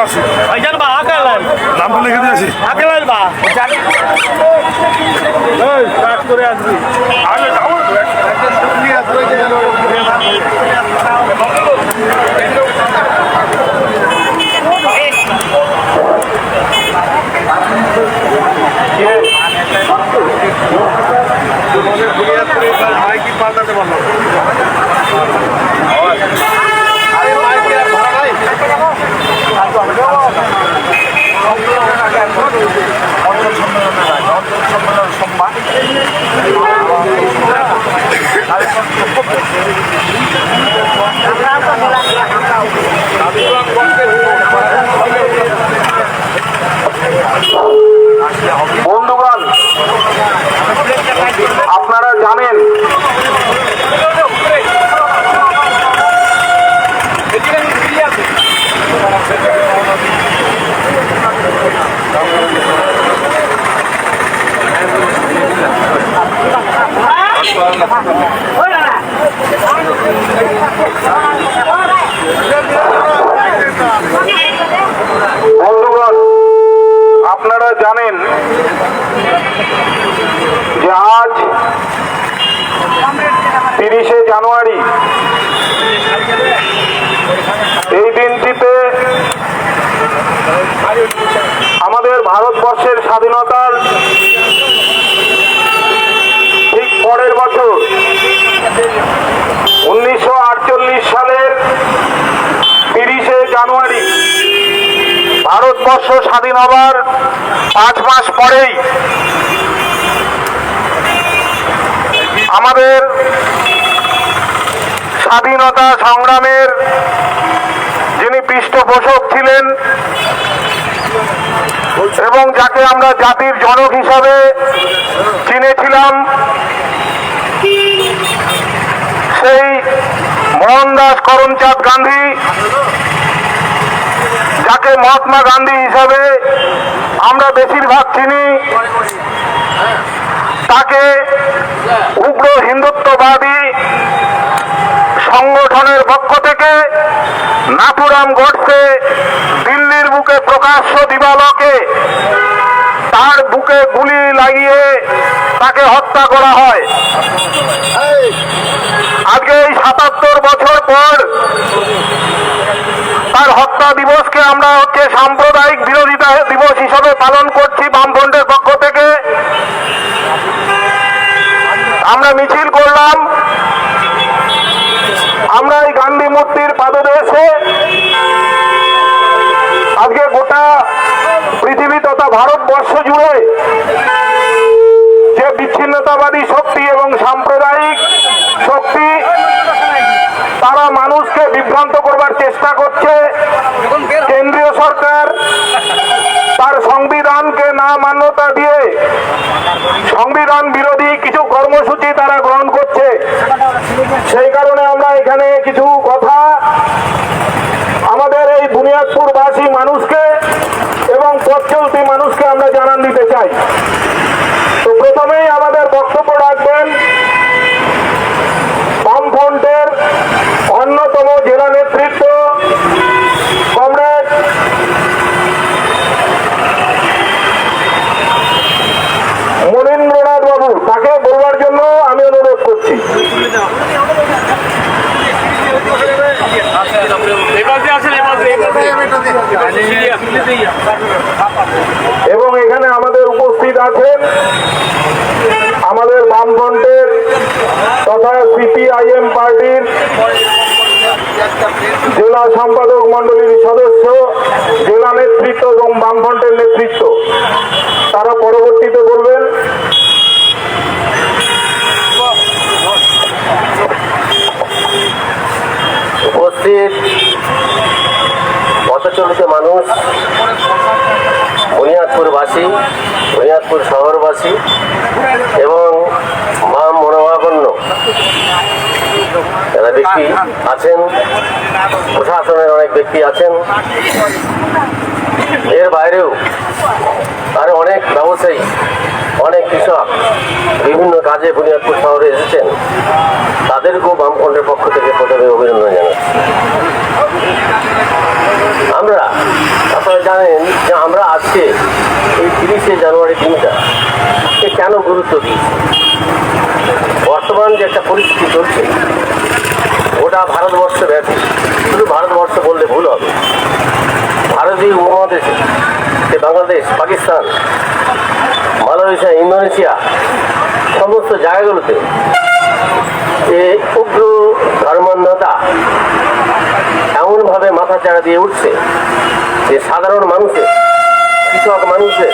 আছি। ভাইজান বা আকালেন নামটা লিখে দিয়েছি। আকালেন বা এই কাজ করে আসবি আরে যাবো তো, নিয়ে আসবো। মাইকি পাল্টাতে পারলাম। আরে মাইকি আর ভাড়া নাই। বন্ধুগণ, আপনারা জানেন বন্ধুগণ, আপনারা জানেন যে আজ 30শে জানুয়ারি এই দিনটিতে আমাদের ভারতবর্ষের স্বাধীনতার ঠিক পরের বছর 1948 সালের 30শে জানুয়ারি ভারতবর্ষ স্বাধীন হবার 5 মাস পরেই আমাদের স্বাধীনতা সংগ্রামের যিনি পৃষ্ঠপোষক ছিলেন এবং যাকে আমরা জাতির জনক হিসাবে চিনেছিলাম, সেই মোহনদাস করমচাঁদ গান্ধী, যাকে মহাত্মা গান্ধী হিসাবে আমরা বেশিরভাগ চিনি, তাকে উগ্র হিন্দুত্ববাদী সংগঠনের পক্ষ থেকে নাথুরাম গোডসে দিল্লির বুকে প্রকাশ্য দিবালোকে তার বুকে গুলি লাগিয়ে তাকে হত্যা করা হয়। আজকে এই 77 বছর পর তার হত্যা দিবসকে আমরা সাম্প্রদায়িক বিরোধিতা দিবস হিসেবে পালন করছি। বামফ্রন্টের পক্ষ থেকে আমরা মিছিল করলাম। আমরা এই গান্ধী মূর্তির পাদদেশে আজকে গোটা পৃথিবী তথা ভারতবর্ষ জুড়ে যে বিচ্ছিন্নতাবাদী শক্তি এবং সাম্প্রদায়িক শক্তি তারা মানুষকে বিভ্রান্ত করবার চেষ্টা করছে, কেন্দ্রীয় সরকার তার সংবিধানকে না মান্যতা দিয়ে সংবিধান বিরোধী কিছু কর্মসূচি তারা গ্রহণ করছে। সেই কারণে আমরা এখানে কিছু কথা আমাদের এই বুনিয়াদপুরবাসী মানুষকে এবং পথ চলতি মানুষকে আমরা জানান দিতে চাই। তো প্রথমেই আমাদের বক্তব্য রাখবেন বামফ্রন্টের অন্যতম জেলা নেতৃত্ব কমরেড মনীন্দ্রনাথ বাবু। তাকে বলবার জন্য আমি অনুরোধ করছি। এবং এখানে আমাদের উপস্থিত আছেন আমাদের বামফ্রন্টের তথা সিপিআইএম পার্টির জেলা সম্পাদক মন্ডলীর সদস্য, জেলা নেতৃত্ব এবং বামফ্রন্টের নেতৃত্ব। তারা পরবর্তীতে বলবেন। উপস্থিত পথচলিত মানুষ, বুনিয়াদপুরবাসী, বুনিয়াদপুর শহরবাসী এবং বাম মনোভাবাপন্ন যারা ব্যক্তি আছেন, প্রশাসনের অনেক ব্যক্তি আছেন, এর বাইরেও আরো অনেক ব্যবসায়ী, অনেক কৃষক বিভিন্ন কাজে বুনিয়াদপুর শহরে এসেছেন, তাদেরকেও বামফ্রন্টের পক্ষ থেকে প্রথমে অভিনন্দন জানাচ্ছি। আমরা কেন গুরুত্ব দিয়েছে? বর্তমান যে একটা পরিস্থিতি চলছে ওটা ভারতবর্ষ ব্যাপী, শুধু ভারতবর্ষ বললে ভুল হবে। ভারতীয় উপমহাদেশে সে বাংলাদেশ, পাকিস্তান, মালয়েশিয়া, ইন্দোনেশিয়া সমস্ত জায়গাগুলোতে এই উগ্র ধর্মান্ধতা এমনভাবে মাথা চাড়া দিয়ে উঠছে যে সাধারণ মানুষের, কৃষক মানুষের,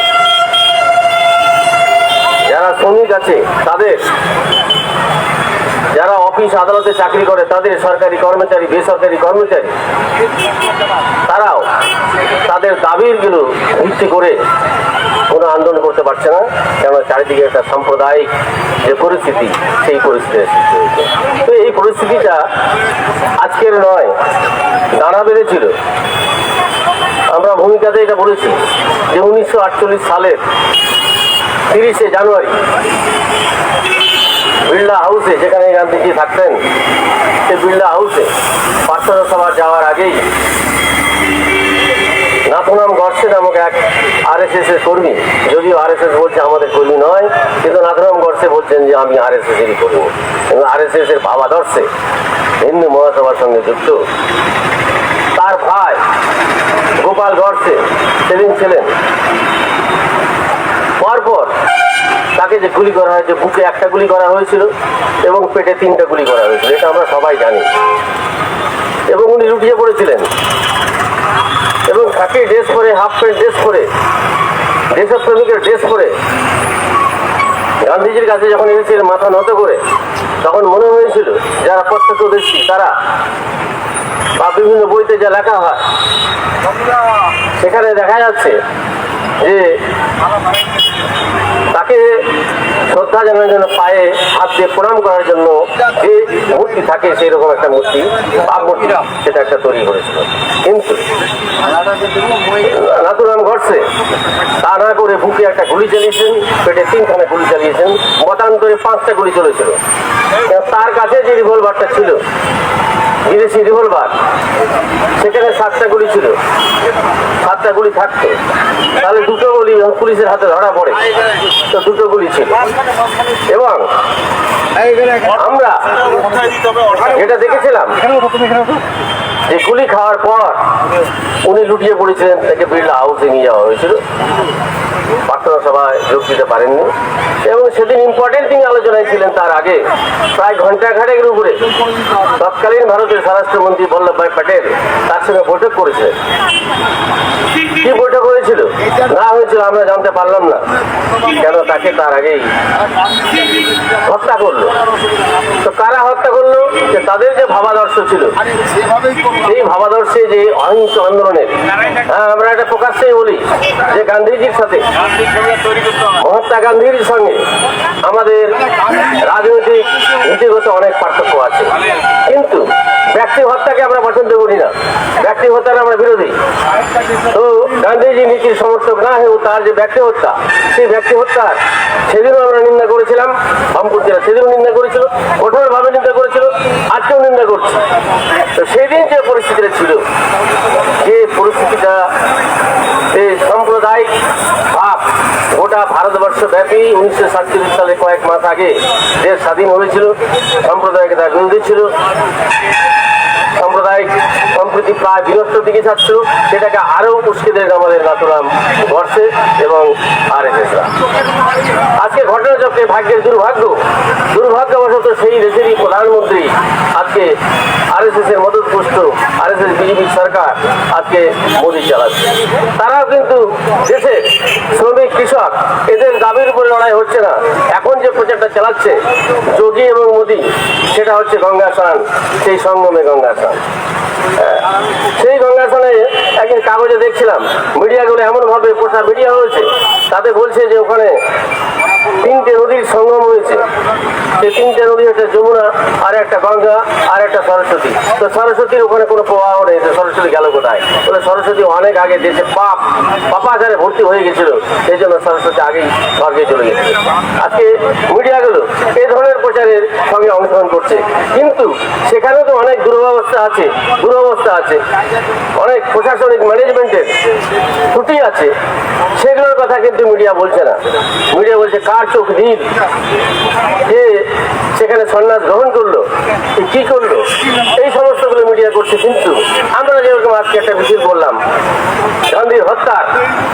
যারা শ্রমিক আছে তাদের, যারা অফিস আদালতে চাকরি করে তাদের, সরকারি কর্মচারী, বেসরকারি কর্মচারী, তারাও তাদের দাবিগুলো ভিত্তি করে কোনো আন্দোলন করতে পারছে না। কেন? চারিদিকে একটা সাম্প্রদায়িক যে পরিস্থিতি, সেই পরিস্থিতি সৃষ্টি হয়েছে। তো এই পরিস্থিতিটা আজকের নয়, দাঁড়া বেঁধেছিল। আমরা ভূমিকাতে এটা বলেছি যে 1948 সালের 30শে জানুয়ারি বিড়লা হাউসে, যেখানে গান্ধীজি থাকতেন, সেই বিড়লা হাউসে প্রার্থনা সভা যাওয়ার আগেই নাথুরাম গডসে নামক এক RSS এর কর্মী, যদিও RSS বলছে আমাদের কর্মী নয়, কিন্তু নাথুরাম গডসে বলছেন যে আমি RSS এরই কর্মী, এবং RSS এর ভাবাদর্শে হিন্দু মহাসভার সঙ্গে যুক্ত। তার ভাই গোপাল গডসে সেদিন ছিলেন। পরপর তাকে যে গুলি করা হয়েছে, বুকে একটা গুলি করা হয়েছিল এবং পেটে 3টা গুলি করা হয়েছিল, এটা আমরা সবাই জানি। এবং উনি লুটিয়ে পড়েছিলেন এবং খাকি ড্রেস পরে, হাফ প্যান্ট ড্রেস পরে, দেশপ্রেমিকের ড্রেস পরে গান্ধীজির কাছে যখন এসেছিলেন মাথা নত করে, তখন মনে হয়েছিল যারা প্রত্যক্ষদর্শী তারা, বা বিভিন্ন বইতে যা লেখা হয় সেখানে দেখা যাচ্ছে যে তাকে শ্রদ্ধা জানানোর জন্য পায়ে হাত দিয়ে প্রণাম করার জন্য যে মূর্তি থাকে, সেই রকম একটা মূর্তি, ভাবমূর্তি, সেটা একটা তৈরি করেছিল। কিন্তু নাথুরাম গডসে তা না করে বুকে একটা গুলি চালিয়েছেন, পেটে 3খানা গুলি চালিয়েছেন, মতান্তরে 5টা গুলি চলেছিল। তার কাছে যে রিভলভারটা ছিল, বিদেশি রিভলভার, সেখানে 7টা গুলি ছিল। 7টা গুলি থাকতো, তাহলে 2টো গুলি পুলিশের হাতে ধরা পড়ে, তো 2টো গুলি ছিল। এবং আমরা এটা দেখেছিলাম যে গুলি খাওয়ার পর উনি লুটিয়ে পড়েছিলেন, তাকে বিড়লা হাউসে নিয়ে যাওয়া হয়েছিল। প্রার্থনা সভায় যোগ দিতে পারেননি এবং সেদিন ইম্পর্টেন্ট তিনি আলোচনায় ছিলেন। তার আগে প্রায় ঘণ্টাখানেকের উপরে তৎকালীন ভারতের স্বরাষ্ট্রমন্ত্রী বল্লভভাই প্যাটেল তার সঙ্গে বৈঠক করেছিলেন। কি বৈঠক হয়েছিল না হয়েছিল আমরা জানতে পারলাম না, কেন তাকে তার আগেই হত্যা করলো। তো কারা হত্যা করলো? যে তাদের যে ভাবাদর্শ ছিল, সেই ভাবাদর্শে যে অহিংস আন্দোলনের, আমরা এটা প্রকাশ্যেই বলি যে গান্ধীজির সাথে, মহাত্মা গান্ধীর সঙ্গে আমাদের রাজনৈতিক নীতিগত অনেক পার্থক্য আছে, কিন্তু ব্যক্তি হত্যাকে আমরা পছন্দ করি না, ব্যক্তি হত্যার আমরা বিরোধী। তো গান্ধীজি নীতির সমর্থক না হয়েও তার যে ব্যক্তি হত্যা, সেই ব্যক্তি হত্যার সেদিনও আমরা নিন্দা করেছিলাম, বামপন্থীরা সেদিনও নিন্দা করেছিল, কঠোরভাবে নিন্দা করেছিল, আজকেও নিন্দা করছে। তো সেদিন যে পরিস্থিতিটা ছিল, যে পরিস্থিতিটা, এই সাম্প্রদায়িক ভাব গোটা ভারতবর্ষ ব্যাপী 1947 সালে কয়েক মাস আগে দেশ স্বাধীন হয়েছিল, সাম্প্রদায়িকতার বিরোধী ছিল, সাম্প্রদায়িক সম্প্রীতি প্রায় বিনষ্ট দিকে যাচ্ছ, সেটাকে আরও উস্কে দেন আমাদের নাথুরাম গডসে এবং RSSরা। আজকে ঘটনাচক্রে ভাগ্যের দুর্ভাগ্যবশত সেই দেশেরই প্রধানমন্ত্রী আজকে RSS এর মদতপুষ্ট, RSS বিজেপি সরকার আজকে মোদী চালাচ্ছে। তারাও কিন্তু দেশে শ্রমিক, কৃষক, এদের দাবির উপরে লড়াই হচ্ছে না। এখন যে প্রচারটা চালাচ্ছে যোগী এবং মোদী, সেটা হচ্ছে গঙ্গা স্নান, সেই সঙ্গমে গঙ্গা স্নান। সেই গঙ্গা স্নানে একদিন কাগজে দেখছিলাম, মিডিয়াগুলো এমনভাবে পোষা মিডিয়া হয়েছে, তাতে বলছে যে ওখানে 3টে নদীর সঙ্গম হয়েছে। সেই 3টে নদী হচ্ছে যমুনা, আর একটা গঙ্গা, আর একটা সরস্বতী। তো সরস্বতীর ওখানে কোনো প্রবাহ নেই, তো সরস্বতী গেল কোথায়? বলে সরস্বতী অনেক আগে দেশে পাপাচারে ভর্তি হয়ে গেছিল, সেই জন্য সরস্বতী আগেই স্বর্গে চলে গেছিল। আজকে মিডিয়াগুলো এই ধরনের প্রচারের সঙ্গে অংশগ্রহণ করছে, কিন্তু সেখানেও তো অনেক দুরবস্থা আছে, অনেক প্রশাসনিক ম্যানেজমেন্টের ত্রুটি আছে, সেগুলোর কথা কিন্তু মিডিয়া বলছে না। মিডিয়া বলছে কার চোখ নীল, যে সেখানে সন্ন্যাস গ্রহণ করলো, কি করলো, এই সমস্তগুলো মিডিয়া করছে। কিন্তু আমরা যেরকম আজকে একটা মিছিল করলাম গান্ধীর হত্যার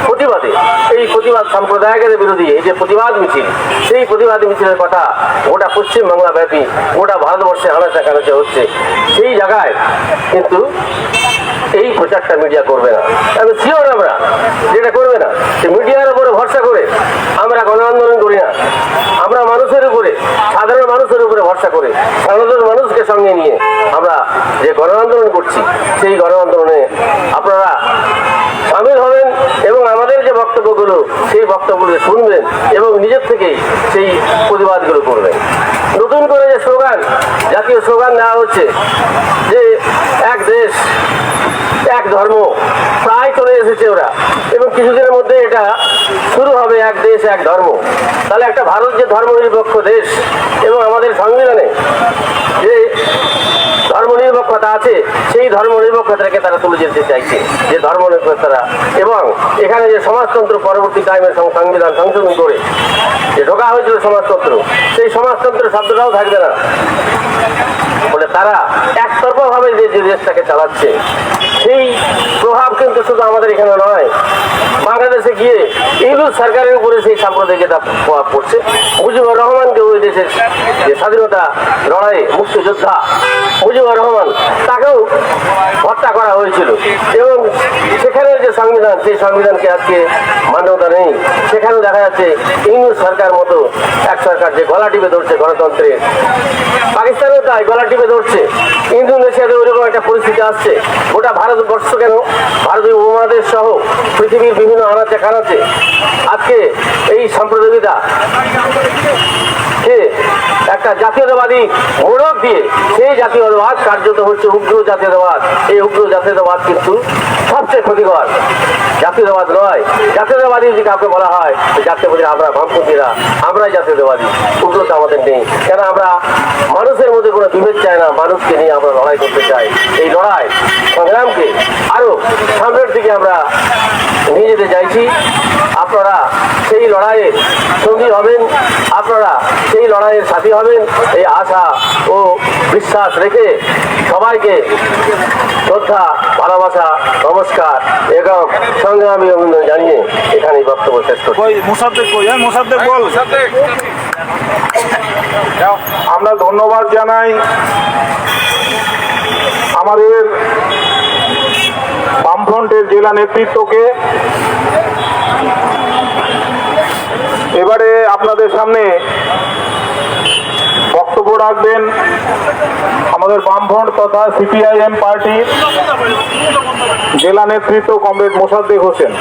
প্রতিবাদে, এই প্রতিবাদ সম্প্রদায়ের বিরোধী এই যে প্রতিবাদ মিছিল, সেই প্রতিবাদ মিছিলের কথা গোটা পশ্চিমবাংলা ব্যাপী গোটা ভারতবর্ষে আনাচা কানাচা হচ্ছে। সেই জায়গায় কিন্তু এই প্রচারটা মিডিয়া করবে না। আমি শিওর আমরা যেটা করবে না, মিডিয়ার উপরে ভরসা করে আমরা গণ আন্দোলন করি না। আমরা মানুষের উপরে, সাধারণ মানুষের উপরে ভরসা করে সাধারণ মানুষকে সঙ্গে নিয়ে আমরা যে গণ আন্দোলন করছি, সেই গণ আন্দোলনে আপনারা সামিল হবেন এবং আমাদের যে বক্তব্যগুলো, সেই বক্তব্যগুলো শুনবেন এবং নিজের থেকেই সেই প্রতিবাদগুলো করবেন। নতুন করে যে স্লোগান, জাতীয় স্লোগান নেওয়া হচ্ছে যে এক দেশ এক ধর্ম, প্রায় চলে এসেছে ওরা, এবং কিছুদিনের মধ্যে এটা শুরু হবে এক দেশ এক ধর্ম। তাহলে একটা ভারত যে ধর্মনিরপেক্ষ দেশ এবং আমাদের সংবিধানে যে ধর্মনিরপেক্ষতা আছে, সেই ধর্মনিরপেক্ষতাকে তারা তুলে যেতে চাইছে, যে ধর্মনিরপেক্ষতা। এবং এখানে যে সমাজতন্ত্র পরবর্তী টাইমের সংবিধান সংশোধন করে যে ঢোকা হয়েছিল সমাজতন্ত্র, সেই সমাজতন্ত্র শব্দটাও থাকবে না। বলে তারা একতরফা ভাবে যে দেশটাকে চালাচ্ছে, সেই প্রভাব কিন্তু শুধু আমাদের এখানে নয়, বাংলাদেশে গিয়ে ইউনূস সরকারের উপরে সেই সাম্প্রদায়িকতা প্রভাব পড়ছে। মুজিবুর রহমানকে ওই দেশের যে স্বাধীনতা লড়াইয়ে মুক্তিযোদ্ধা মুজিবুর রহমান, তাকেও হত্যা করা হয়েছিল এবং সেখানের যে সংবিধান, সেই সংবিধানকে আজকে মান্যতা নেই। সেখানেও দেখা যাচ্ছে ইউনূস সরকার মতো এক সরকার যে গলা টিপে ধরছে গণতন্ত্রের। পাকিস্তানেও তাই গলা টিপে ধরছে, ইন্দোনেশিয়াতে ওইরকম একটা পরিস্থিতি আসছে। গোটা ভারতবর্ষ কেন, ভারতীয় উপমহাদেশ সহ পৃথিবীর বিভিন্ন আনাচে কানাচে আজকে এই সাম্প্রদায়িকতা একটা জাতীয়তাবাদী মোড়ক দিয়ে, সেই জাতীয়তাবাদ কার্যত হচ্ছে উগ্র জাতীয়তাবাদ। এই উগ্র জাতীয়তাবাদ কিন্তু সবচেয়ে ক্ষতিকর, জাতীয়তাবাদ নয়। জাতীয়তাবাদী যদি কাউকে বলা হয়, জাতীয়বাদী আমরা বামপন্থীরা, আমরাই জাতীয়তাবাদী। উগ্রতা আমাদের নেই, কেন আমরা মানুষের মধ্যে কোনো বিভেদ চাই না, মানুষকে নিয়ে আমরা লড়াই করতে চাই। এই লড়াই সংগ্রামকে আরো সামনের দিকে আমরা নিয়ে যেতে চাইছি। আপনারা সেই লড়াইয়ের সঙ্গী হবেন, আপনারা সেই লড়াইয়ের সাথী হবেন, এই আশা ও বিশ্বাস রেখে সবাইকে শ্রদ্ধা, ভালোবাসা, নমস্কার এবং সংগ্রামী অভিনন্দন জানিয়ে এখানেই বক্তব্য শেষ করছি। আমরা ধন্যবাদ জানাই আমাদের বামফ্রন্টের জেলা নেতৃত্বকে। এবারে আপনাদের সামনে বক্তব্য রাখবেন আমাদের বামফ্রন্ট তথা সিপিআইএম পার্টির জেলা নেতৃত্ব কমরেড মোসাদ্দেক হোসেন।